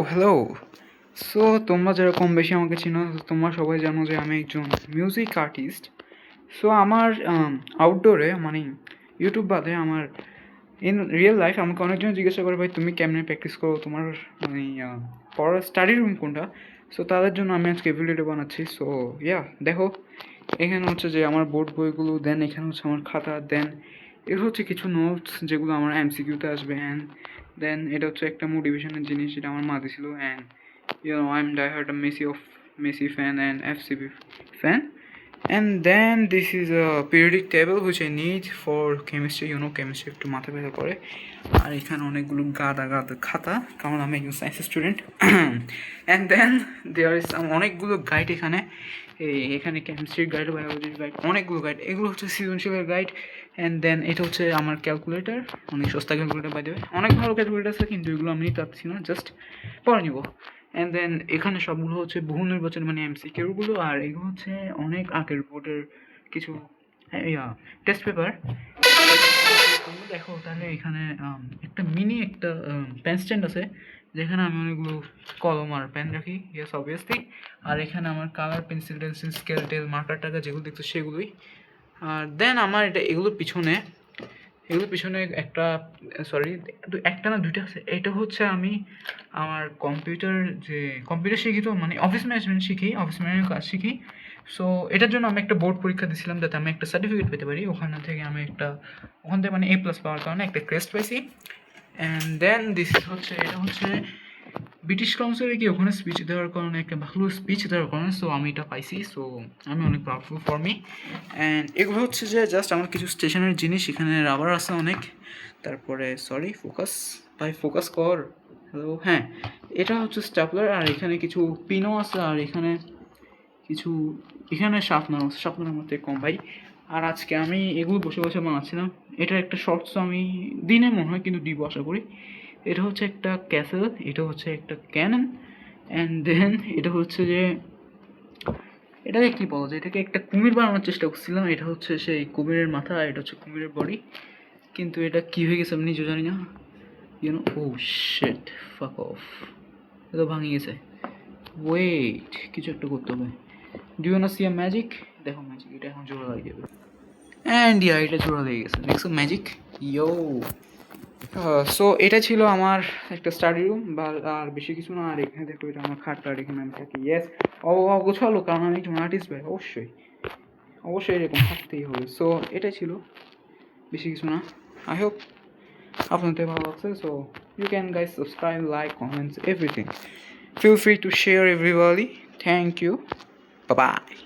Hello. So তোমরা যারা কম বেশি আমাকে চিনো, তোমরা সবাই জানো যে আমি একজন মিউজিক আর্টিস্ট। সো আমার আউটডোরে মানে ইউটিউব বাদে আমার ইন রিয়েল লাইফ আমাকে অনেকজন জিজ্ঞাসা করে, ভাই তুমি কেমনে প্র্যাকটিস করো, তোমার মানে পড়ার স্টাডি রুম কোনটা? সো তাদের জন্য আমি আজকে ভিডিওটা বানাচ্ছি। সো দেখো, এখানে হচ্ছে যে আমার বোর্ড বইগুলো, দেন এখানে হচ্ছে আমার খাতা, দেন এগুলো হচ্ছে কিছু নোটস যেগুলো আমার এমসিকিউতে আসবে, অ্যান্ড দেন এটা হচ্ছে একটা মোটিভেশনের জিনিস যেটা আমার মা দিছিল, and I am diehard Messi fan and FCB fan. And then this is a periodic table which I need for chemistry. Chemistry একটু মাথা ব্যথা করে। আর এখানে অনেকগুলো গাদা খাতা, কারণ আমি একজন science student. And then there is অনেকগুলো গাইড এখানে। এখানে কেমিস্ট্রির গাইড, বায়োলজির গাইড, অনেকগুলো গাইড। এগুলো হচ্ছে সৃজনশীলের গাইড। অ্যান্ড দেন এটা হচ্ছে আমার ক্যালকুলেটার, অনেক সস্তা ক্যালকুলেটার বাই দেবে, অনেক ভালো ক্যালকুলেটার আছে, কিন্তু এগুলো আমি নিতে পারছি না, জাস্ট পরে নিব। অ্যান্ড দেন এখানে সবগুলো হচ্ছে বহু নির্বাচন মানে এমসিকিউগুলো, আর এগুলো হচ্ছে অনেক আগের বোর্ডের কিছু টেস্ট পেপার। দেখো তাহলে এখানে একটা মিনি একটা পেন স্ট্যান্ড আছে, যেখানে আমি অনেকগুলো কলম আর পেন রাখি, ইয়েস অবভিয়াসলি। আর এখানে আমার কালার পেন্সিল টেন্সিল স্কেল টেল মার্কার টাকা যেগুলো দেখতো সেগুলোই। আর দেন আমার এগুলোর পিছনে একটা একটা না দুইটা আছে। এটা হচ্ছে আমি আমার কম্পিউটার শিখি, তো মানে অফিস ম্যানেজমেন্ট কাজ শিখি। সো এটার জন্য আমি একটা বোর্ড পরীক্ষা দিয়েছিলাম, যাতে আমি একটা সার্টিফিকেট পেতে পারি। ওখান থেকে মানে A+ পাওয়ার কারণে একটা ক্রেস্ট পাইছি। অ্যান্ড দেন এটা হচ্ছে ব্রিটিশ কাউন্সিলে কি ওখানে স্পিচ দেওয়ার কারণে, একটা ভালো স্পিচ দেওয়ার কারণে সো আমি এটা পাইছি। সো আমি অনেক প্রাউডফুল ফর মি। অ্যান্ড এগুলো হচ্ছে যে জাস্ট আমার কিছু স্টেশনের জিনিস। এখানে রাবার আছে অনেক, তারপরে ফোকাস কর, হ্যালো, হ্যাঁ, এটা হচ্ছে স্ট্যাপলার। আর এখানে কিছু পিনও আছে, আর এখানে শার্পনার আমার থেকে কম ভাই। আর আজকে আমি এগুলো বসে বসে বানাচ্ছিলাম। এটার একটা শর্টস আমি দিনে মনে হয় কিন্তু দিব আশা করি। এটা হচ্ছে একটা ক্যাসেল, এটা হচ্ছে একটা ক্যানন, অ্যান্ড দেন এটা হচ্ছে যে এটাকে কী বলা যায়, এটাকে একটা কুমির বানানোর চেষ্টা করছিলাম। এটা হচ্ছে সেই কুমিরের মাথা, এটা হচ্ছে কুমিরের বডি, কিন্তু এটা কী হয়ে গেছে আমি নিজেও জানি না। ও শিট, ফাক অফ, এটা ভাঙে গেছে। ওয়েট, কিছু একটা করতে হবে। Do you wanna see a magic? দেখো ম্যাজিক, এটা এখন জোড়া লাগিয়ে যাবে। অ্যান্ড এটা জোড়া লেগে গেছে, দেখছো ম্যাজিক। সো এটা ছিল আমার একটা স্টাডি রুম, বা আর বেশি কিছু না। আর এখানে দেখো, এটা আমার খাটটা, আর এখানে আমি থাকি। ইয়েস, অগোছালো, কারণ আমি একজন আর্টিস্ট ভাই, অবশ্যই এরকম থাকতেই হবে। সো এটাই ছিল, বেশি কিছু না। আই হোপ আপনাদের ভালো লাগছে। So you can guys subscribe, like, comments, everything. Feel free to share everybody. Thank you. Bye bye.